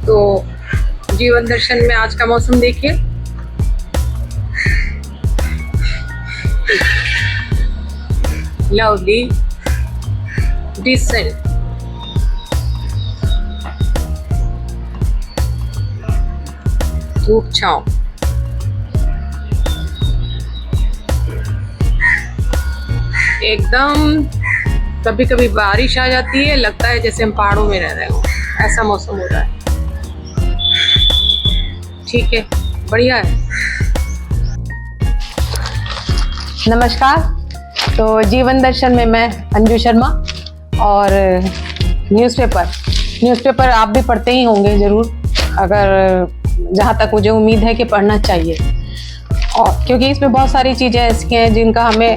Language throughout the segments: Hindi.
तो जीवन दर्शन में आज का मौसम देखिए, लवली डिसेंट, धूप छांव, एकदम कभी कभी बारिश आ जाती है, लगता है जैसे हम पहाड़ों में रह रहे हो, ऐसा मौसम हो रहा है। ठीक है, बढ़िया है। नमस्कार, तो जीवन दर्शन में मैं अंजू शर्मा और न्यूज़पेपर आप भी पढ़ते ही होंगे ज़रूर, अगर जहाँ तक मुझे उम्मीद है कि पढ़ना चाहिए। और क्योंकि इसमें बहुत सारी चीज़ें ऐसी हैं जिनका हमें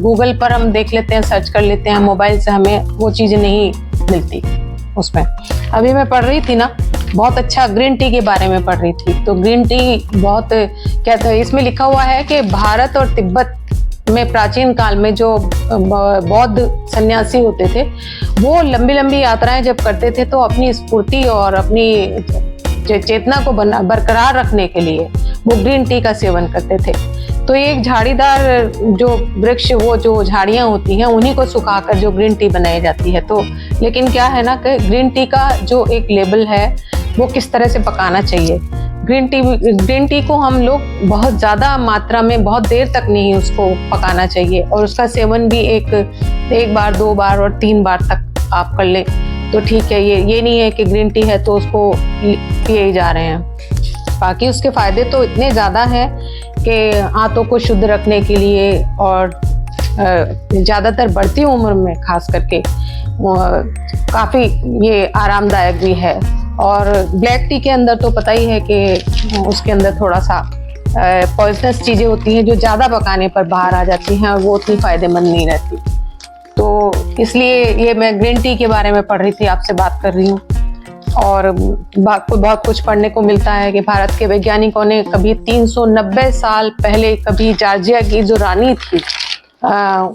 गूगल पर हम देख लेते हैं, सर्च कर लेते हैं, मोबाइल से हमें वो चीज़ें नहीं मिलती उसमें। अभी मैं पढ़ रही थी ना, बहुत अच्छा ग्रीन टी के बारे में पढ़ रही थी। तो ग्रीन टी बहुत कहते हैं, इसमें लिखा हुआ है कि भारत और तिब्बत में प्राचीन काल में जो बौद्ध सन्यासी होते थे, वो लंबी लंबी यात्राएं जब करते थे तो अपनी स्फूर्ति और अपनी चेतना को बरकरार रखने के लिए वो ग्रीन टी का सेवन करते थे। तो ये एक झाड़ीदार जो वृक्ष, वो जो झाड़ियाँ होती हैं, उन्हीं को सुखाकर जो ग्रीन टी बनाई जाती है। तो लेकिन क्या है ना कि ग्रीन टी का जो एक लेबल है वो किस तरह से पकाना चाहिए। ग्रीन टी को हम लोग बहुत ज़्यादा मात्रा में बहुत देर तक नहीं उसको पकाना चाहिए, और उसका सेवन भी एक बार, 2 बार और 3 बार तक आप कर लें तो ठीक है। ये नहीं है कि ग्रीन टी है तो उसको पिए ही जा रहे हैं। बाकी उसके फ़ायदे तो इतने ज़्यादा हैं कि आंतों को शुद्ध रखने के लिए, और ज़्यादातर बढ़ती उम्र में खास करके काफ़ी ये आरामदायक भी है। और ब्लैक टी के अंदर तो पता ही है कि उसके अंदर थोड़ा सा पॉइजनस चीज़ें होती हैं जो ज़्यादा पकाने पर बाहर आ जाती हैं, और वो उतनी फ़ायदेमंद नहीं रहती। तो इसलिए ये मैं ग्रीन टी के बारे में पढ़ रही थी, आपसे बात कर रही हूँ। और बहुत कुछ पढ़ने को मिलता है कि भारत के वैज्ञानिकों ने कभी 390 साल पहले कभी जॉर्जिया की जो रानी थी,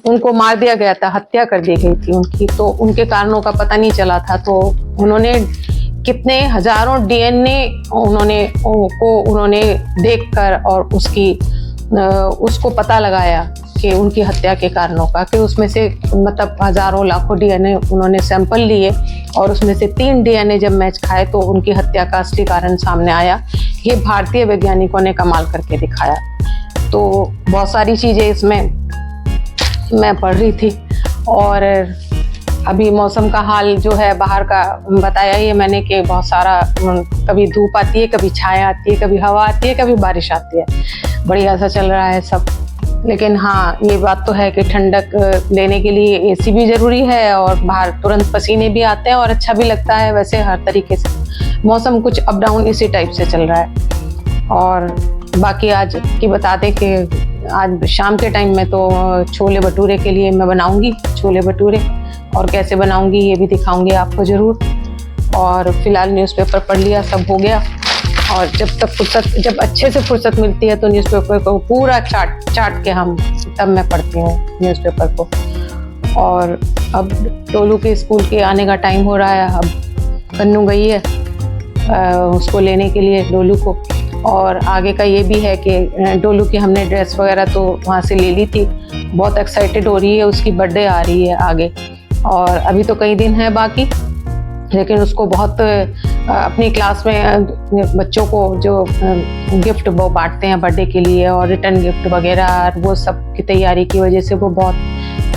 उनको मार दिया गया था, हत्या कर दी गई थी उनकी, तो उनके कारणों का पता नहीं चला था। तो उन्होंने कितने हजारों डीएनए उन्होंने देखकर और उसको पता लगाया कि उनकी हत्या के कारणों का, कि उसमें से मतलब हजारों लाखों डीएनए उन्होंने सैंपल लिए, और उसमें से 3 डीएनए जब मैच खाए तो उनकी हत्या का असली कारण सामने आया। ये भारतीय वैज्ञानिकों ने कमाल करके दिखाया। तो बहुत सारी चीज़ें इसमें मैं पढ़ रही थी। और अभी मौसम का हाल जो है बाहर का बताया ही है मैंने कि बहुत सारा, कभी धूप आती है, कभी छाया आती है, कभी हवा आती है, कभी बारिश आती है, बढ़िया सा चल रहा है सब। लेकिन हाँ, ये बात तो है कि ठंडक लेने के लिए एसी भी ज़रूरी है, और बाहर तुरंत पसीने भी आते हैं और अच्छा भी लगता है। वैसे हर तरीके से मौसम कुछ अप डाउन इसी टाइप से चल रहा है। और बाकी आज की बता दें कि आज शाम के टाइम में तो छोले भटूरे के लिए मैं बनाऊंगी छोले भटूरे, और कैसे बनाऊंगी ये भी दिखाऊंगी आपको ज़रूर। और फिलहाल न्यूज़पेपर पढ़ लिया, सब हो गया। और जब अच्छे से फुर्सत मिलती है तो न्यूज़पेपर को पूरा चाट के तब मैं पढ़ती हूँ न्यूज़पेपर को। और अब टोलू के स्कूल के आने का टाइम हो रहा है। अब कन्नू गई है उसको लेने के लिए, डोलू को। और आगे का ये भी है कि डोलू की हमने ड्रेस वगैरह तो वहाँ से ले ली थी, बहुत एक्साइटेड हो रही है, उसकी बर्थडे आ रही है आगे, और अभी तो कई दिन है बाकी। लेकिन उसको बहुत अपनी क्लास में बच्चों को जो गिफ्ट वो बांटते हैं बर्थडे के लिए, और रिटर्न गिफ्ट वगैरह, वो सब की तैयारी की वजह से वो बहुत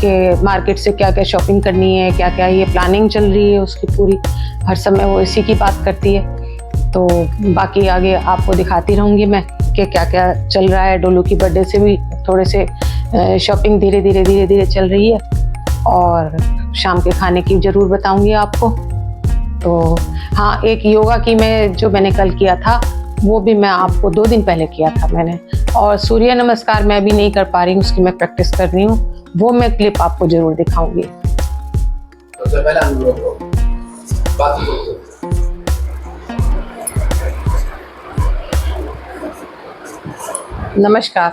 कि मार्केट से क्या क्या शॉपिंग करनी है, क्या क्या ये प्लानिंग चल रही है उसकी पूरी, हर समय वो इसी की बात करती है। तो बाकी आगे आपको दिखाती रहूँगी मैं कि क्या क्या चल रहा है। डोलू की बर्थडे से भी थोड़े से शॉपिंग धीरे धीरे चल रही है, और शाम के खाने की ज़रूर बताऊँगी आपको। तो हाँ, एक योगा की मैंने कल किया था, वो भी मैं आपको 2 दिन पहले किया था मैंने। और सूर्य नमस्कार मैं अभी नहीं कर पा रही हूँ, उसकी मैं प्रैक्टिस कर रही हूँ, वो मैं क्लिप आपको जरूर दिखाऊंगी। सबसे पहला नमस्कार।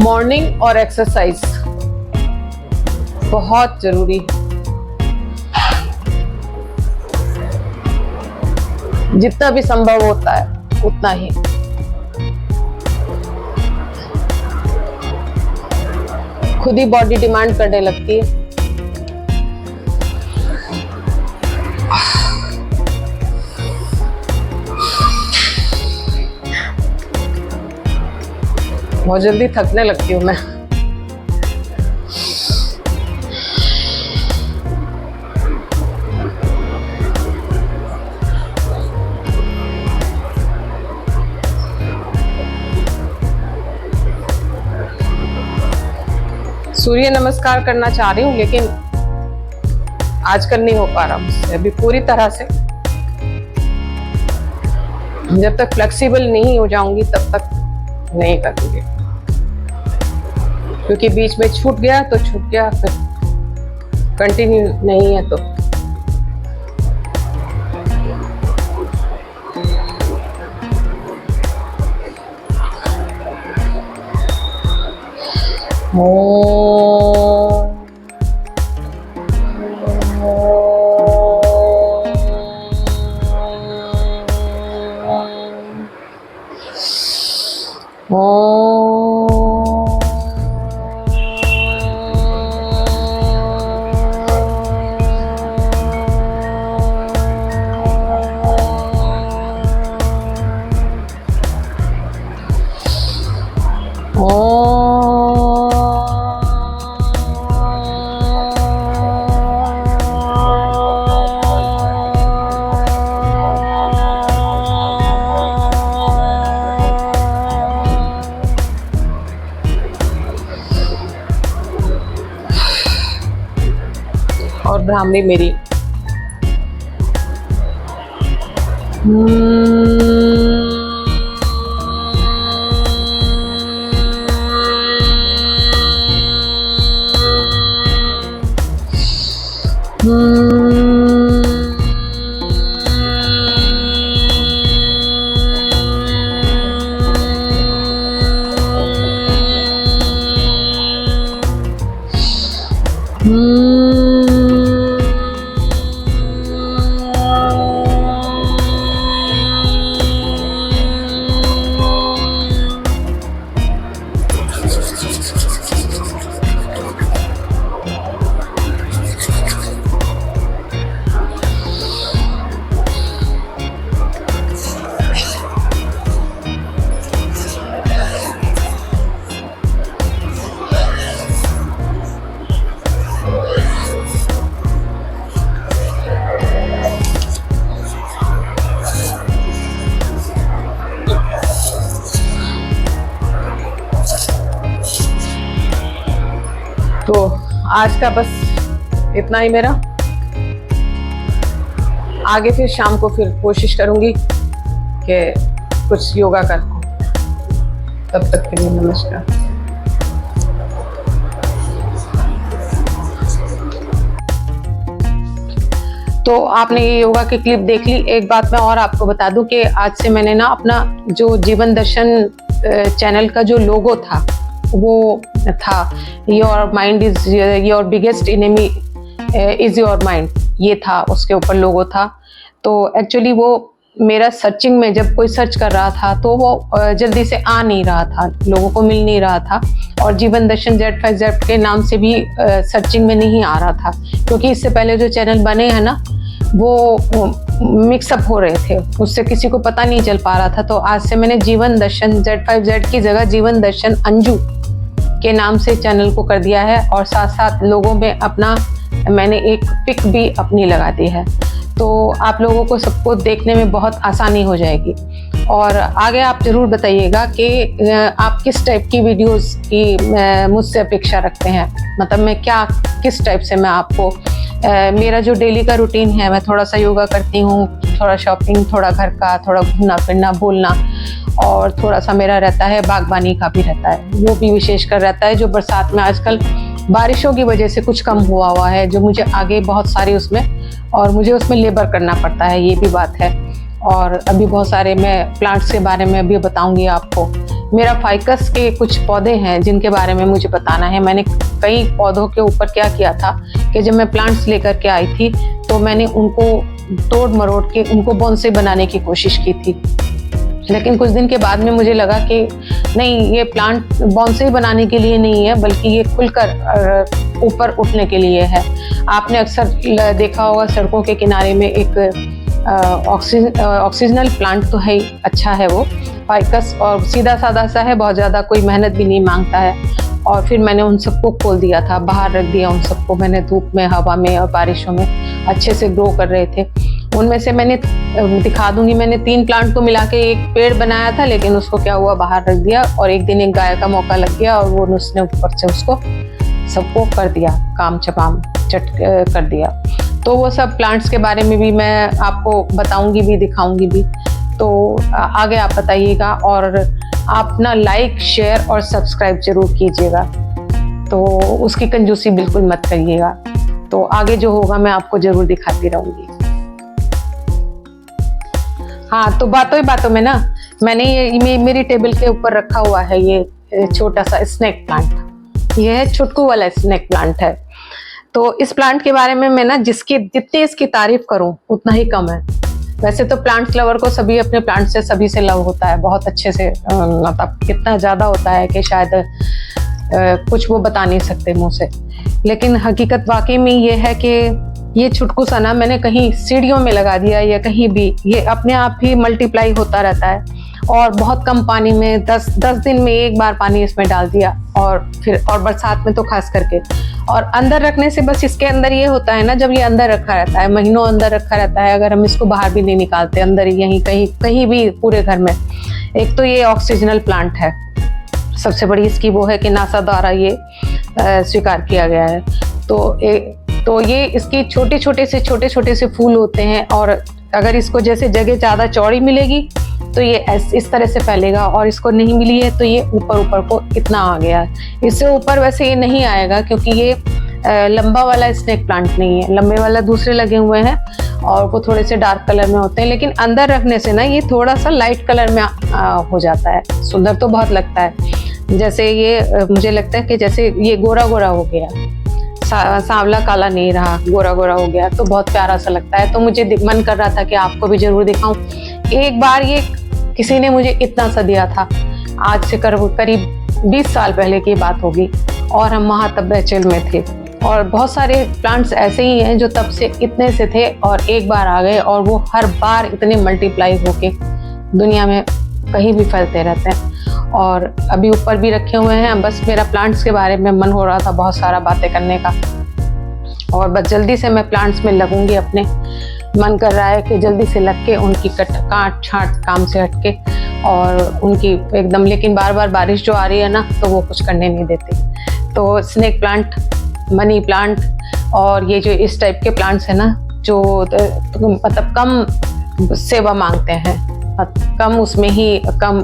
मॉर्निंग और एक्सरसाइज बहुत जरूरी है। जितना भी संभव होता है उतना ही। खुद ही बॉडी डिमांड करने लगती है। बहुत जल्दी थकने लगती हूँ मैं। सूर्य नमस्कार करना चाह रही हूँ, लेकिन आजकल नहीं हो पा रहा मुझसे अभी पूरी तरह से। जब तक फ्लेक्सिबल नहीं हो जाऊंगी तब तक नहीं करूंगी, क्योंकि बीच में छूट गया तो छूट गया, फिर कंटिन्यू नहीं है तो। और ब्राह्मणी मेरी तो आज का बस इतना ही मेरा। आगे फिर शाम को फिर कोशिश करूंगी कि कुछ योगा कर पाऊं। तब तक के लिए नमस्कार। तो आपने ये योगा की क्लिप देख ली। एक बात मैं और आपको बता दूं कि आज से मैंने ना अपना जो जीवन दर्शन चैनल का जो लोगो था वो था your mind is your biggest enemy is your mind, ये था, उसके ऊपर लोगो था। तो एक्चुअली वो मेरा सर्चिंग में जब कोई सर्च कर रहा था तो वो जल्दी से आ नहीं रहा था, लोगों को मिल नहीं रहा था। और जीवन दर्शन Z5Z के नाम से भी सर्चिंग में नहीं आ रहा था, क्योंकि इससे पहले जो चैनल बने हैं ना वो मिक्सअप हो रहे थे, उससे किसी को पता नहीं चल पा रहा था। तो आज से मैंने जीवन दर्शन Z5Z की जगह जीवन दर्शन अंजू के नाम से चैनल को कर दिया है, और साथ साथ लोगों में अपना मैंने एक पिक भी अपनी लगा दी है। तो आप लोगों को सबको देखने में बहुत आसानी हो जाएगी। और आगे आप ज़रूर बताइएगा कि आप किस टाइप की वीडियोस की मुझसे अपेक्षा रखते हैं, मतलब मैं क्या किस टाइप से मैं आपको मेरा जो डेली का रूटीन है, मैं थोड़ा सा योगा करती हूँ, थोड़ा शॉपिंग, थोड़ा घर का, थोड़ा घूमना फिरना बोलना, और थोड़ा सा मेरा रहता है बागबानी का भी रहता है, वो भी विशेषकर रहता है जो बरसात में आजकल बारिशों की वजह से कुछ कम हुआ है, जो मुझे आगे बहुत सारे उसमें और मुझे उसमें लेबर करना पड़ता है, ये भी बात है। और अभी बहुत सारे मैं प्लांट्स के बारे में भी बताऊंगी आपको मेरा फाइकस के कुछ पौधे हैं जिनके बारे में मुझे बताना है। मैंने कई पौधों के ऊपर क्या किया था कि जब मैं प्लांट्स लेकर के आई थी तो मैंने उनको तोड़ मरोड़ के उनको बोनसाई बनाने की कोशिश की थी, लेकिन कुछ दिन के बाद में मुझे लगा कि नहीं, ये प्लांट बोनसाई बनाने के लिए नहीं है, बल्कि ये खुलकर ऊपर उठने के लिए है। आपने अक्सर देखा होगा सड़कों के किनारे में एक ऑक्सीजनल प्लांट तो है ही, अच्छा है वो फाइकस, और सीधा साधा सा है, बहुत ज़्यादा कोई मेहनत भी नहीं मांगता है। और फिर मैंने उन सबको खोल दिया था, बाहर रख दिया उन सबको मैंने, धूप में, हवा में और बारिशों में अच्छे से ग्रो कर रहे थे। उनमें से मैंने दिखा दूंगी, मैंने 3 प्लांट को मिला के एक पेड़ बनाया था, लेकिन उसको क्या हुआ, बाहर रख दिया, और एक दिन एक गाय का मौका लग गया और वो उसने ऊपर से उसको सबको कर दिया, काम चपाम चट कर दिया। तो वो सब प्लांट्स के बारे में भी मैं आपको बताऊंगी भी, दिखाऊंगी भी। तो आगे आप बताइएगा, और आप ना लाइक, शेयर और सब्सक्राइब जरूर कीजिएगा, तो उसकी कंजूसी बिल्कुल मत करिएगा। तो आगे जो होगा मैं आपको जरूर दिखाती रहूंगी। हाँ, तो बातों ही बातों में ना मैंने ये मेरी टेबल के ऊपर रखा हुआ है ये छोटा सा स्नेक प्लांट। ये है छुटकू वाला स्नेक प्लांट है। तो इस प्लांट के बारे में मैं ना जितनी इसकी तारीफ करूं उतना ही कम है। वैसे तो प्लांट्स लवर को सभी अपने प्लांट से सभी से लव होता है, बहुत अच्छे से, मतलब कितना ज़्यादा होता है कि शायद कुछ वो बता नहीं सकते मुँह से। लेकिन हकीकत वाकई में ये है कि ये छुटकू सा ना मैंने कहीं सीढ़ियों में लगा दिया या कहीं भी, ये अपने आप ही मल्टीप्लाई होता रहता है, और बहुत कम पानी में 10 दिन में एक बार पानी इसमें डाल दिया, और फिर और बरसात में तो खास करके। और अंदर रखने से बस इसके अंदर ये होता है ना, जब ये अंदर रखा रहता है, महीनों अंदर रखा रहता है, अगर हम इसको बाहर भी नहीं निकालते, अंदर ही यहीं कहीं भी पूरे घर में। एक तो ये ऑक्सीजनल प्लांट है, सबसे बड़ी इसकी वो है कि नासा द्वारा ये स्वीकार किया गया है। तो ये इसकी छोटे छोटे से फूल होते हैं, और अगर इसको जैसे जगह ज़्यादा चौड़ी मिलेगी तो ये इस तरह से फैलेगा, और इसको नहीं मिली है तो ये ऊपर को इतना आ गया। इससे ऊपर वैसे ये नहीं आएगा, क्योंकि ये लंबा वाला स्नेक प्लांट नहीं है, लंबे वाला दूसरे लगे हुए हैं और वो थोड़े से डार्क कलर में होते हैं, लेकिन अंदर रखने से ना ये थोड़ा सा लाइट कलर में हो जाता है। सुंदर तो बहुत लगता है, जैसे ये मुझे लगता है कि जैसे ये गोरा हो गया, सांवला काला नहीं रहा, गोरा हो गया, तो बहुत प्यारा सा लगता है। तो मुझे मन कर रहा था कि आपको भी जरूर दिखाऊं। एक बार ये किसी ने मुझे इतना सा दिया था, आज से करीब 20 साल पहले की बात होगी, और हम वहाँ तब बैचल में थे, और बहुत सारे प्लांट्स ऐसे ही हैं जो तब से इतने से थे और एक बार आ गए, और वो हर बार इतने मल्टीप्लाई होके दुनिया में कहीं भी फैलते रहते हैं। और अभी ऊपर भी रखे हुए हैं, बस मेरा प्लांट्स के बारे में मन हो रहा था बहुत सारा बातें करने का, और बस जल्दी से मैं प्लांट्स में लगूंगी अपने। मन कर रहा है कि जल्दी से लग के उनकी काट छांट काम से हटके और उनकी एकदम, लेकिन बार बार बारिश जो आ रही है ना, तो वो कुछ करने नहीं देती। तो स्नेक प्लांट, मनी प्लांट और ये जो इस टाइप के प्लांट्स है ना, जो मतलब कम सेवा मांगते हैं, कम उसमें ही कम।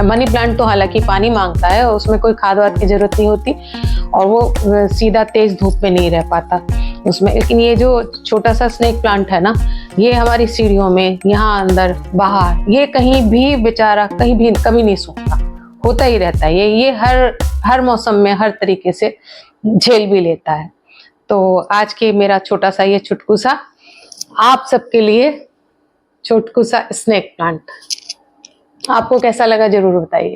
मनी प्लांट तो हालांकि पानी मांगता है, उसमें कोई खाद वाद की जरूरत नहीं होती, और वो सीधा तेज धूप में नहीं रह पाता उसमें। लेकिन ये जो छोटा सा स्नेक प्लांट है ना, ये हमारी सीढ़ियों में, यहाँ अंदर बाहर, ये कहीं भी बेचारा कहीं भी कभी नहीं सूखता, होता ही रहता है। ये हर मौसम में हर तरीके से झेल भी लेता है। तो आज के मेरा छोटा सा ये छुटकू सा आप सबके लिए छोटकू सा स्नेक प्लांट, आपको कैसा लगा जरूर बताइए।